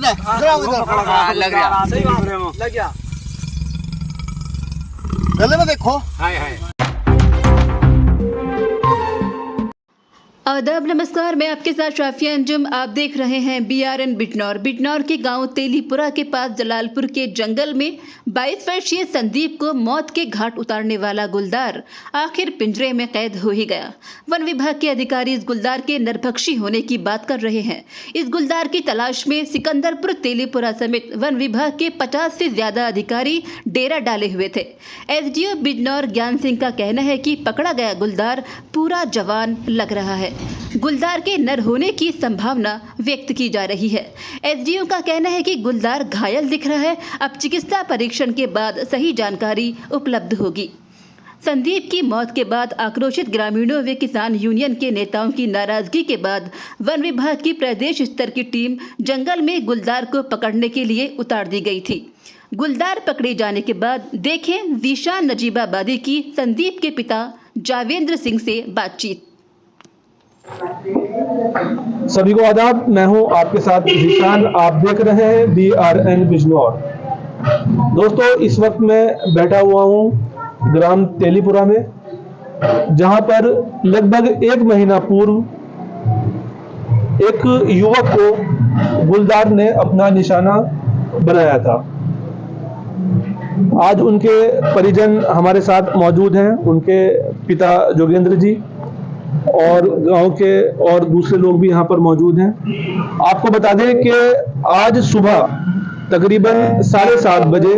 है लग गया लग गया गले में देखो। आदाब, नमस्कार। मैं आपके साथ शाफिया अंजुम। आप देख रहे हैं BRN बिजनौर। बिजनौर के गांव तेलीपुरा के पास जलालपुर के जंगल में 22 वर्षीय संदीप को मौत के घाट उतारने वाला गुलदार आखिर पिंजरे में कैद हो ही गया। वन विभाग के अधिकारी इस गुलदार के नरभक्षी होने की बात कर रहे हैं। इस गुलदार की तलाश में सिकंदरपुर, तेलीपुरा समेत वन विभाग के 50 से ज्यादा अधिकारी डेरा डाले हुए थे। SDO बिजनौर ज्ञान सिंह का कहना है कि पकड़ा गया गुलदार पूरा जवान लग रहा है। गुलदार के नर होने की संभावना व्यक्त की जा रही है। SDO का कहना है कि गुलदार घायल दिख रहा है। अब चिकित्सा परीक्षण के बाद सही जानकारी उपलब्ध होगी। संदीप की मौत के बाद आक्रोशित ग्रामीणों व किसान यूनियन के नेताओं की नाराजगी के बाद वन विभाग की प्रदेश स्तर की टीम जंगल में गुलदार को पकड़ने के लिए उतार दी गई थी। गुलदार पकड़े जाने के बाद देखें जीशान नजीबाबादी की संदीप के पिता जावेंद्र सिंह से बातचीत। सभी को आदाब, मैं हूं आपके साथ जीशान। आप देख रहे हैं BRN बिजनौर। दोस्तों, इस वक्त मैं बैठा हुआ हूं ग्राम तेलीपुरा में, जहां पर लगभग 1 महीना पूर्व एक युवक को गुलदार ने अपना निशाना बनाया था। आज उनके परिजन हमारे साथ मौजूद हैं। उनके पिता जोगेंद्र जी और गांव के और दूसरे लोग भी यहाँ पर मौजूद हैं। आपको बता दें कि आज सुबह तकरीबन 7:30 बजे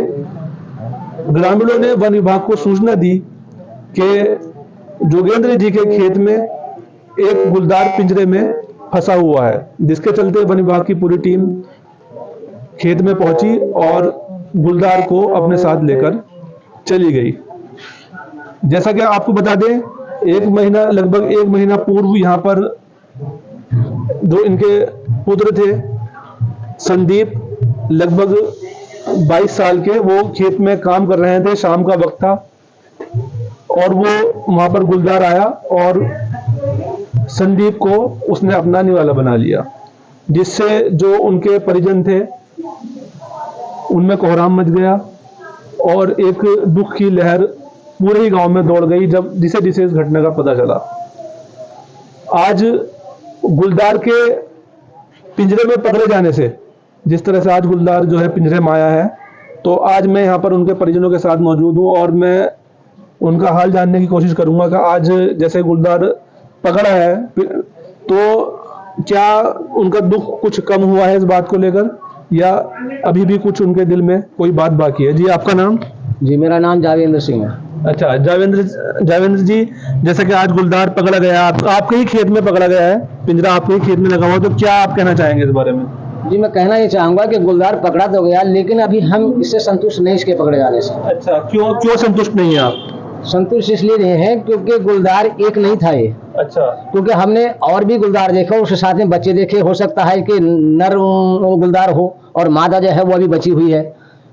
ग्रामीणों ने वन विभाग को सूचना दी कि जोगेंद्र जी के खेत में एक गुलदार पिंजरे में फंसा हुआ है, जिसके चलते वन विभाग की पूरी टीम खेत में पहुंची और गुलदार को अपने साथ लेकर चली गई। जैसा कि आपको बता दें, लगभग 1 महीना पूर्व यहाँ पर जो इनके पुत्र थे संदीप, लगभग 22 साल के, वो खेत में काम कर रहे थे। शाम का वक्त था और वो वहां पर गुलदार आया और संदीप को उसने अपना निवाला बना लिया, जिससे जो उनके परिजन थे उनमें कोहराम मच गया और एक दुख की लहर पूरे ही गांव में दौड़ गई जब जिसे इस घटना का पता चला। आज गुलदार के पिंजरे में पकड़े जाने से, जिस तरह से आज गुलदार जो है पिंजरे में आया है, तो आज मैं यहाँ पर उनके परिजनों के साथ मौजूद हूँ और मैं उनका हाल जानने की कोशिश करूंगा कि आज जैसे गुलदार पकड़ा है तो क्या उनका दुख कुछ कम हुआ है इस बात को लेकर, या अभी भी कुछ उनके दिल में कोई बात बाकी है। जी, आपका नाम? जी, मेरा नाम जावेंद्र सिंह है। अच्छा, जावेंद्र जी, जैसे कि आज गुलदार पकड़ा गया, आपके ही खेत में पकड़ा गया है, पिंजरा आपके ही खेत में लगा हुआ, तो क्या आप कहना चाहेंगे इस बारे में? जी, मैं कहना ये चाहूंगा कि गुलदार पकड़ा तो गया, लेकिन अभी हम इससे संतुष्ट नहीं, इसके पकड़े जाने से। अच्छा, क्यों संतुष्ट नहीं है आप? संतुष्ट इसलिए नहीं है क्योंकि गुलदार एक नहीं था ये। अच्छा, क्योंकि हमने और भी गुलदार देखे, उसके साथ में बच्चे देखे। हो सकता है कि नर गुलदार हो और मादा जो है वो अभी बची हुई है,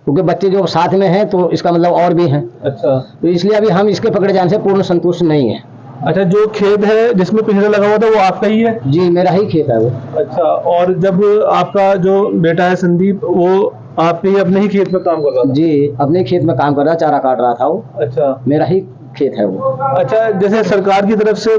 क्योंकि बच्चे जो साथ में हैं तो इसका मतलब और भी हैं। अच्छा, तो इसलिए अभी हम इसके पकड़े जाने से पूर्ण संतुष्ट नहीं है। अच्छा, जो खेत है जिसमें पिंजरा लगा हुआ था वो आपका ही है? जी, मेरा ही खेत है वो। अच्छा, और जब आपका जो बेटा है संदीप, वो आपके ही अपने ही खेत में काम कर रहा था? जी, अपने खेत में काम कर रहा, चारा काट रहा था वो। अच्छा, मेरा ही खेत है वो। अच्छा, जैसे सरकार की तरफ से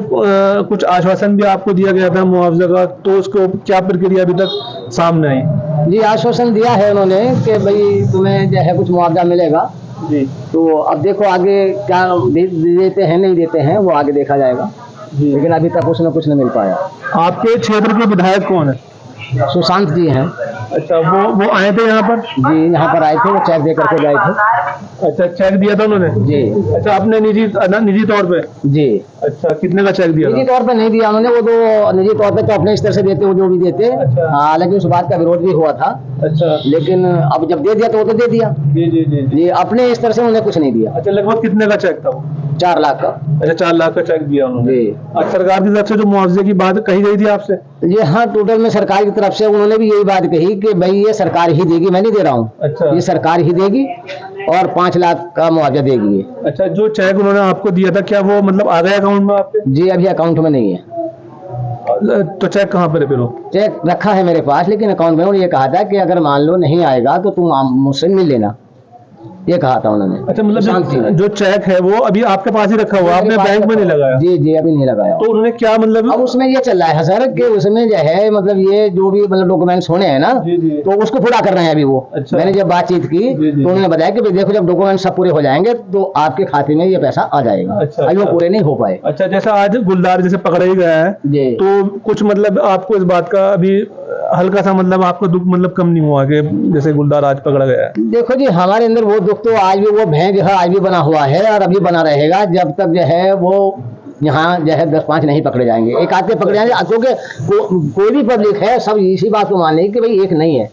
कुछ आश्वासन भी आपको दिया गया था मुआवजा का, तो उसको क्या प्रक्रिया अभी तक सामने आई? जी, आश्वासन दिया है उन्होंने कि भाई तुम्हें जो है कुछ मुआवजा मिलेगा। जी, तो अब देखो आगे क्या देते हैं नहीं देते हैं, वो आगे देखा जाएगा। लेकिन अभी तक कुछ न कुछ नहीं मिल पाया। आपके क्षेत्र के विधायक कौन है? सुशांत जी हैं। अच्छा, वो आए थे यहाँ पर? जी, यहाँ पर आए थे, वो चेक दे करके गए थे। अच्छा, चेक दिया था उन्होंने? जी। अच्छा, आपने निजी तौर पे? जी। अच्छा, कितने का चेक दिया? निजी तौर पे नहीं दिया उन्होंने, वो तो निजी तौर पे तो अपने स्तर से देते, वो जो भी देते। अच्छा। हाँ, लेकिन उस बात का विरोध भी हुआ था। अच्छा, लेकिन अब जब दे दिया तो वो तो दे दिया। जी जी जी जी, अपने स्तर से उन्होंने कुछ नहीं दिया। अच्छा, लगभग कितने का चेक था वो? 4 लाख का। अच्छा, 4 लाख का चेक दिया उन्होंने। जी। और सरकार की तरफ से जो मुआवजे की बात कही गई थी आपसे? ये हाँ, टोटल में सरकार की तरफ से उन्होंने भी यही बात कही कि भाई ये सरकार ही देगी, मैं नहीं दे रहा हूँ। अच्छा, ये सरकार ही देगी और 5 लाख का मुआवजा देगी ये। अच्छा, जो चेक उन्होंने आपको दिया था क्या वो मतलब आ गया अकाउंट में आपके? जी, अभी अकाउंट में नहीं है। तो चेक कहाँ पर है फिर वो? चेक रखा है मेरे पास, लेकिन अकाउंट में उन्होंने ये कहा था कि अगर मान लो नहीं आएगा तो तुम मुझसे मिल लेना, ये कहा था उन्होंने। अच्छा, मतलब जो चेक है वो अभी आपके पास ही रखा हुआ, आपने बैंक में नहीं लगाया? जी जी, अभी नहीं लगाया। तो उन्होंने क्या मतलब अब उसमें ये चल रहा है सर कि उसमें जो है मतलब ये जो भी मतलब डॉक्यूमेंट्स होने हैं ना, तो उसको पूरा कर रहे हैं अभी वो। अच्छा। मैंने जब बातचीत की तो उन्होंने बताया कि भाई देखो जब डॉक्यूमेंट सब पूरे हो जाएंगे तो आपके खाते में ये पैसा आ जाएगा। अच्छा, अभी वो पूरे नहीं हो पाए। अच्छा, जैसा आज गुलदार जैसे पकड़ा ही गया है जी। तो कुछ मतलब आपको इस बात का अभी हल्का सा मतलब आपको दुख मतलब कम नहीं हुआ कि जैसे गुलदार आज पकड़ा गया है? देखो जी, हमारे अंदर वो दुख तो आज भी वो भय जो है आज भी बना हुआ है और अभी बना रहेगा जब तक जो है वो यहाँ जो है 10-5 नहीं पकड़े जाएंगे। एक आध के पकड़े जाएंगे क्योंकि कोई भी पब्लिक है सब इसी बात को मान लेगी कि भाई एक नहीं है।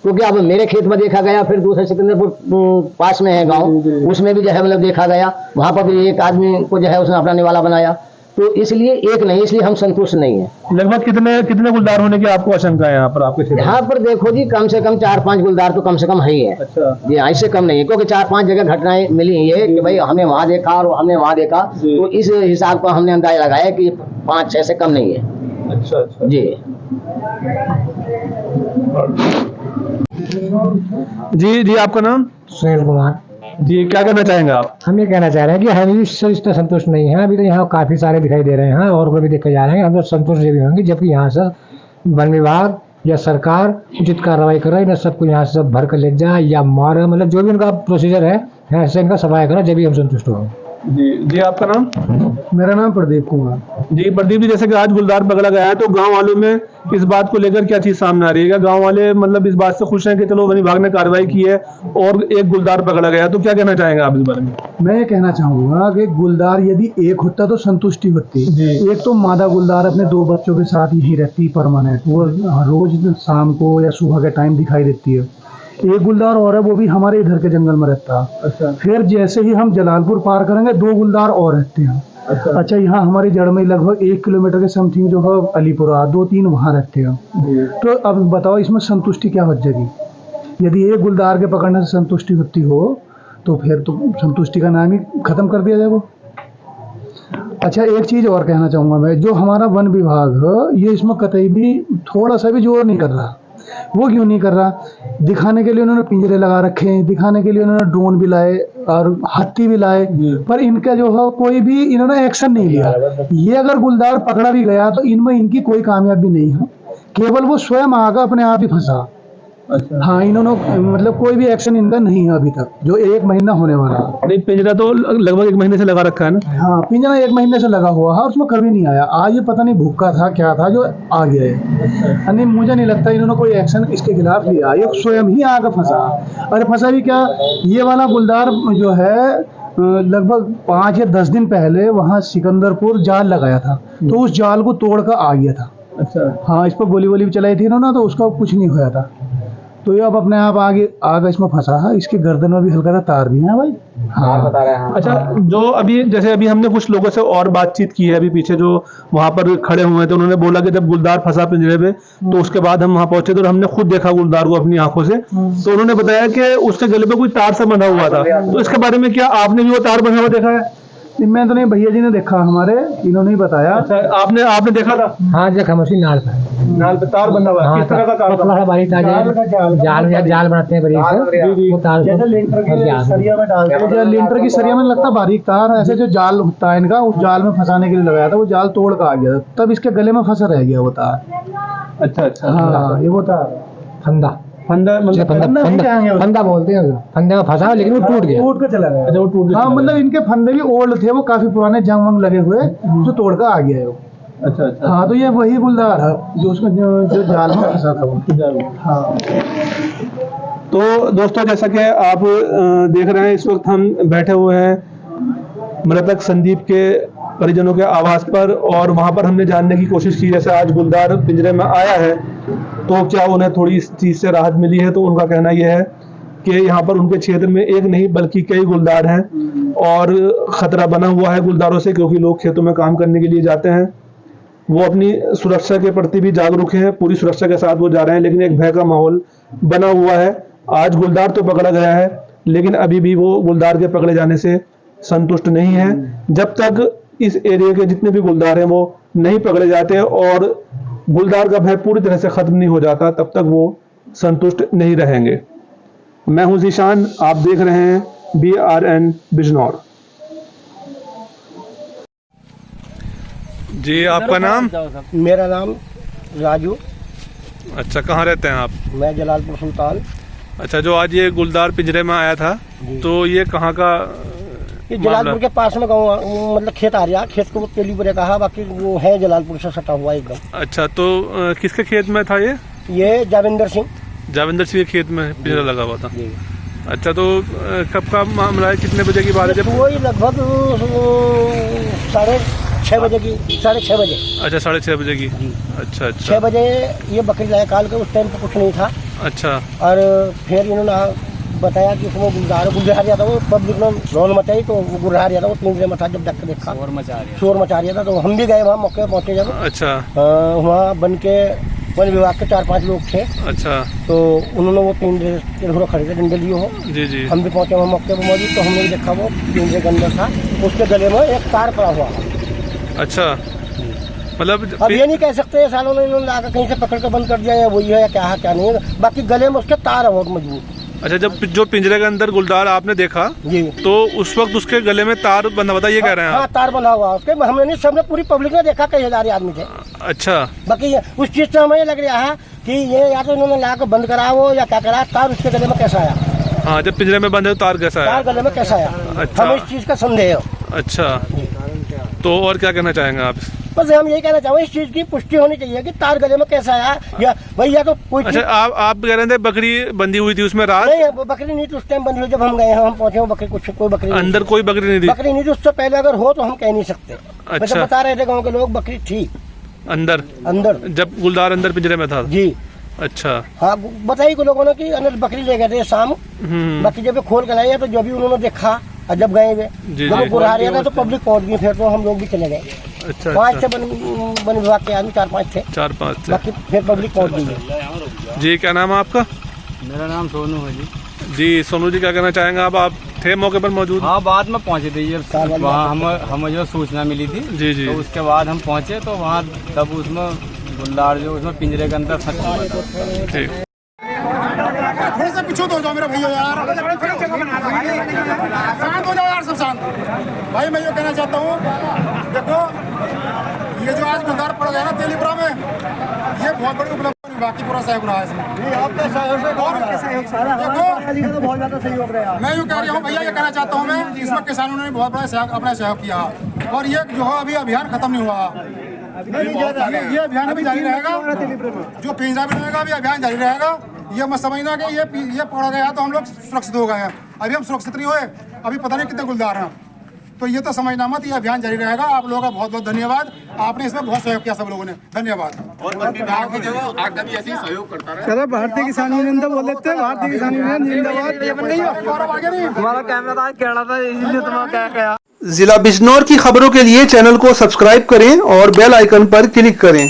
क्योंकि अब मेरे खेत में देखा गया, फिर दूसरे सिकंदरपुर पास में है गांव, उसमें भी जो है मतलब देखा गया, वहां पर भी एक आदमी को जो है उसने अपना निवाला बनाया। तो इसलिए एक नहीं, इसलिए हम संतुष्ट नहीं है। लगभग कितने गुलदार होने की आपको आशंका है यहाँ पर आपके क्षेत्र में? यहाँ पर देखो जी कम से कम 4-5 गुलदार तो कम से कम है ही है। अच्छा। जी, इससे कम नहीं है, क्योंकि 4-5 जगह घटनाएं मिली ये कि भाई हमने वहाँ देखा और हमने वहाँ देखा, तो इस हिसाब का हमने अंदाजा लगाया कि 5-6 से कम नहीं है। अच्छा अच्छा जी जी जी, आपका नाम? सुनील कुमार। जी, क्या कहना चाहेंगे आप? हम ये कहना चाह रहे हैं कि हम इससे इतना संतुष्ट नहीं है। अभी तो यहाँ काफी सारे दिखाई दे रहे हैं और भी देखे जा रहे हैं। हम तो संतुष्ट भी होंगे जबकि यहाँ से वन विभाग या सरकार उचित कार्रवाई करे, इन्हें सबको यहाँ से सब भर कर ले जाए या मारे, मतलब जो भी उनका प्रोसीजर है ऐसे इनका सफाई करे, जब भी हम संतुष्ट होंगे। जी जी, आपका नाम? मेरा नाम प्रदीप कुमार। जी प्रदीप जी, जैसे कि आज गुलदार पकड़ा गया है तो गांव वालों में इस बात को लेकर क्या चीज सामने आ रही है? गांव वाले मतलब इस बात से खुश हैं कि चलो वन विभाग ने कार्रवाई की है और एक गुलदार पकड़ा गया, तो क्या कहना चाहेंगे आप इस बारे में? मैं ये कहना चाहूंगा कि गुलदार यदि एक होता तो संतुष्टि होती। एक तो मादा गुलदार अपने 2 बच्चों के साथ यही रहती परमानेंट, वो रोज शाम को या सुबह के टाइम दिखाई देती है। एक गुलदार और है, वो भी हमारे इधर के जंगल में रहता है। अच्छा। फिर जैसे ही हम जलालपुर पार करेंगे 2 गुलदार और रहते हैं। अच्छा, यहाँ हमारी जड़ में लगभग 1 किलोमीटर के समथिंग जो है अलीपुरा, 2-3 वहाँ रहते हैं। तो अब बताओ इसमें संतुष्टि क्या हो जाएगी? यदि एक गुलदार के पकड़ने से संतुष्टि होती हो तो फिर तो संतुष्टि का नाम ही खत्म कर दिया जाएगा। अच्छा, एक चीज़ और कहना चाहूँगा मैं, जो हमारा वन विभाग है ये इसमें कतई भी थोड़ा सा भी जोर नहीं कर रहा। वो क्यों नहीं कर रहा? दिखाने के लिए उन्होंने पिंजरे लगा रखे हैं, दिखाने के लिए उन्होंने ड्रोन भी लाए और हाथी भी लाए, पर इनका जो है कोई भी इन्होंने एक्शन नहीं लिया। ये अगर गुलदार पकड़ा भी गया तो इनमें इनकी कोई कामयाबी नहीं है, केवल वो स्वयं आगा अपने आप ही फंसा। अच्छा। हाँ, इन्होंने मतलब कोई भी एक्शन इनका नहीं है अभी तक, जो 1 महीना होने वाला है। नहीं, पिंजरा तो लगभग 1 महीने से लगा रखा है ना? हाँ, पिंजरा 1 महीने से लगा हुआ है, उसमें कभी नहीं आया। आज ये पता नहीं भूखा था क्या था जो आ गया है। नहीं, मुझे नहीं लगता इन्होंने कोई एक्शन इसके खिलाफ लिया, ये स्वयं ही आगे फंसा। अरे फंसा भी क्या, ये वाला गुलदार जो है लगभग 5 या 10 दिन पहले वहाँ सिकंदरपुर जाल लगाया था, तो उस जाल को तोड़ कर आ गया था। अच्छा। हाँ, इस पर गोली वोली भी चलाई थी ना, तो उसका कुछ नहीं हुआ था। तो ये अब अपने आप आगे इसमें फंसा है। इसके गर्दन में भी हल्का सा तार भी है भाई। हाँ, बता रहे हैं। अच्छा, जो अभी हमने कुछ लोगों से और बातचीत की है अभी पीछे जो वहाँ पर खड़े हुए थे, उन्होंने बोला कि जब गुलदार फंसा पिंजरे पे तो उसके बाद हम वहाँ पहुंचे तो हमने खुद देखा गुलदार को अपनी आंखों से, तो उन्होंने बताया कि उसके गले पे कोई तार से बंधा हुआ था। तो इसके बारे में क्या आपने भी वो तार बंधा हुआ देखा है? मैं तो नहीं, भैया जी ने देखा, हमारे इन्होंने ही बताया। अच्छा, आपने देखा था? हाँ, देखा मछली नाल पे तार बंधा हुआ है। किस तरह का तार? जाल बनाते हैं लिंटर की सरिया में लगता बारीक तार, ऐसे जो जाल होता है इनका, उस जाल में फंसाने के लिए लगाया था। वो जाल तोड़ कर आ गया, तब इसके गले में फंसा रह गया वो तार। अच्छा अच्छा। हाँ, ये वो तार फंदा फंदा बोलते हैं, फंदे में फंसा लेकिन वो टूट गया, टूट कर चला गया। अच्छा, वो टूट गया। हाँ, मतलब इनके फंदे भी ओल्ड थे, वो काफी पुराने जंग वंग लगे हुए, जो तोड़ कर आ गया है वो। अच्छा अच्छा। हाँ, तो ये वही गुलदार है जो उसमें जो जाल में फंसा था वो। हाँ। तो दोस्तों, जैसा कि आप देख रहे हैं, इस वक्त हम बैठे हुए हैं मृतक संदीप के परिजनों के आवास पर और वहां पर हमने जानने की कोशिश की, जैसे आज गुलदार पिंजरे में आया है तो क्या उन्हें थोड़ी इस चीज से राहत मिली है। तो उनका कहना यह है कि यहाँ पर उनके क्षेत्र में एक नहीं बल्कि कई गुलदार हैं और खतरा बना हुआ है गुलदारों से, क्योंकि लोग खेतों में काम करने के लिए जाते हैं। वो अपनी सुरक्षा के प्रति भी जागरूक हैं, पूरी सुरक्षा के साथ वो जा रहे हैं, लेकिन एक भय का माहौल बना हुआ है। आज गुलदार तो पकड़ा गया है, लेकिन अभी भी वो गुलदार के पकड़े जाने से संतुष्ट नहीं है। जब तक इस एरिया के जितने भी गुलदार हैं वो नहीं पकड़े जाते और गुलदार का भय पूरी तरह से खत्म नहीं हो जाता, तब तक वो संतुष्ट नहीं रहेंगे। मैं हूं जीशान, आप देख रहे हैं BRN बिजनौर। जी, आपका नाम? मेरा नाम राजू। अच्छा, कहाँ रहते हैं आप? मैं जलालपुर सुल्तान। अच्छा, जो आज ये गुलदार पिंजरे में आया था, तो ये कहाँ का? ये जलालपुर के पास में गाँव, मतलब खेत आ रहा, खेत को तेलीपुरे कहा, बाकी वो है जलालपुर से सटा हुआ एकदम। अच्छा, तो किसके खेत में था ये? ये जाविंदर सिंह के खेत में पिंजरा लगा हुआ था। अच्छा, तो कब का मामला है, कितने बजे की बात है? जब वही लगभग 6:30 बजे की, 6:30 बजे। अच्छा, 6:30 बजे की। अच्छा अच्छा, 6 बजे ये बकरी लाया काल के, उस टाइम पे कुछ नहीं था। अच्छा, और फिर इन्होंने बताया कि उसमें गुलदार रहा था, वो पब्लिक ने रौन मचाई, तो वो गुर्रा रहा था, वो पिंजरे में था। जब डक देखा शोर मचा रहा था, तो हम भी गए वहाँ, मौके पे पहुंचे जब। अच्छा, वहाँ वन विभाग के 4-5 लोग थे। अच्छा, तो उन्होंने वो पिंजरे के थोड़ा खड़े थे, डंडे लिए हो। जी जी, हम भी पहुंचे वहाँ मौके पर मौजूद, तो हमने भी देखा वो पिंजरे के अंदर था, उसके गले में एक तार पड़ा हुआ। अच्छा, मतलब अब ये नहीं कह सकते सालों ने इन्होंने लाकर कहीं से पकड़ कर बंद कर दिया या वही है या क्या है क्या नहीं है, बाकी गले में उसके तार है बहुत मजबूत। अच्छा, जब जो पिंजरे के अंदर गुलदार आपने देखा जी, तो उस वक्त उसके गले में तार बंधा हुआ था, ये कह रहे हैं हाँ, आप? तार बंधा हुआ उसके, हमने नहीं, सबने पूरी पब्लिक ने देखा, कई हजार आदमी थे। अच्छा, बाकी उस चीज से हमें लग रहा है कि ये या तो इन्होंने लाकर बंद करा हो या क्या करा, तार उसके गले में कैसा आया। हाँ, जब पिंजरे में बंद है तो तार कैसा है? तार गले में कैसा आया, अच्छा। हमें इस चीज का संदेह है। अच्छा, तो और क्या कहना चाहेंगे आप? बस हम यही कहना चाहेंगे, इस चीज की पुष्टि होनी चाहिए कि तार गले में कैसा आया, या भैया तो कोई अच्छा, आप कह रहे थे बकरी बंधी हुई थी उसमें रात? नहीं, बकरी नहीं थी उस टाइम बंदी हुई, जब हम गए हैं, हम पहुंचे हैं, बकरी कोई बकरी अंदर कोई बकरी नहीं थी? बकरी नहीं थी, उससे पहले अगर हो तो हम कह नहीं सकते। अच्छा, बता रहे थे गाँव के लोग बकरी थी अंदर जब गुलदार अंदर पिंजरे में था? जी। अच्छा, हाँ, बताइए को लोगों ने कि अंदर बकरी ले गए थे शाम। बाकी जब खोल कर लाए तो जो भी उन्होंने देखा, और जब गए वे जब गुरहा रहा था तो पब्लिक पहुंच गई, फिर तो हम लोग भी चले गए। अच्छा, 5 थे वन विभाग के आदमी, 4-5 थे, 4-5 थे। बाकी फिर पब्लिक पहुंच गई। जी, क्या नाम है आपका? मेरा नाम सोनू है जी। जी, सोनू जी, क्या कहना चाहेंगे आप थे मौके पर मौजूद? हाँ, बाद में पहुंचे थे ये, वहाँ हमें जो सूचना मिली थी। जी जी, तो उसके बाद हम पहुंचे तो वहाँ तब उसमें गुलदार जो उसमें पिंजरे के अंदर फंसा हुआ था। ठीक। थोड़ा सा पीछे हो जाओ मेरे भैया यार, शांत हो जाओ यार, सब शांत। भाई मैं ये कहना चाहता हूँ, देखो ये जो आज गुलदार पड़ गया ना तेलीपुरा में, ये बहुत बड़ी उपलब्धि, बाकी पूरा सहयोग रहा है इसमें। देखो मैं यूँ कह रहा हूँ भैया, ये कहना चाहता हूँ मैं, इसमें किसानों ने बहुत बड़ा अपना सहयोग किया, और ये जो है अभी अभियान खत्म नहीं हुआ, ये अभियान अभी जारी रहेगा, जो पिंजरा भी रहेगा अभी अभियान जारी रहेगा। ये मत समझना कि ये पकड़ा गया तो हम लोग सुरक्षित हो गए हैं, अभी हम सुरक्षित नहीं हुए, अभी पता नहीं कितने गुलदार हैं, तो ये तो समझना मत, ये अभियान जारी रहेगा। आप लोगों का बहुत बहुत धन्यवाद, आपने इसमें बहुत सहयोग किया सब लोगों ने, धन्यवाद। और वन विभाग की जगह आगे भी ऐसे ही सहयोग करता रहे। चलो, भारतीय किसान यूनियन तो बोल देते हैं, भारतीय किसान यूनियन जिंदाबाद। हमारा कैमरा था कह रहा था, इसीलिए तुम्हारा क्या कहा। जिला बिजनौर की खबरों के लिए चैनल को सब्सक्राइब करें और बेल आइकन पर क्लिक करें।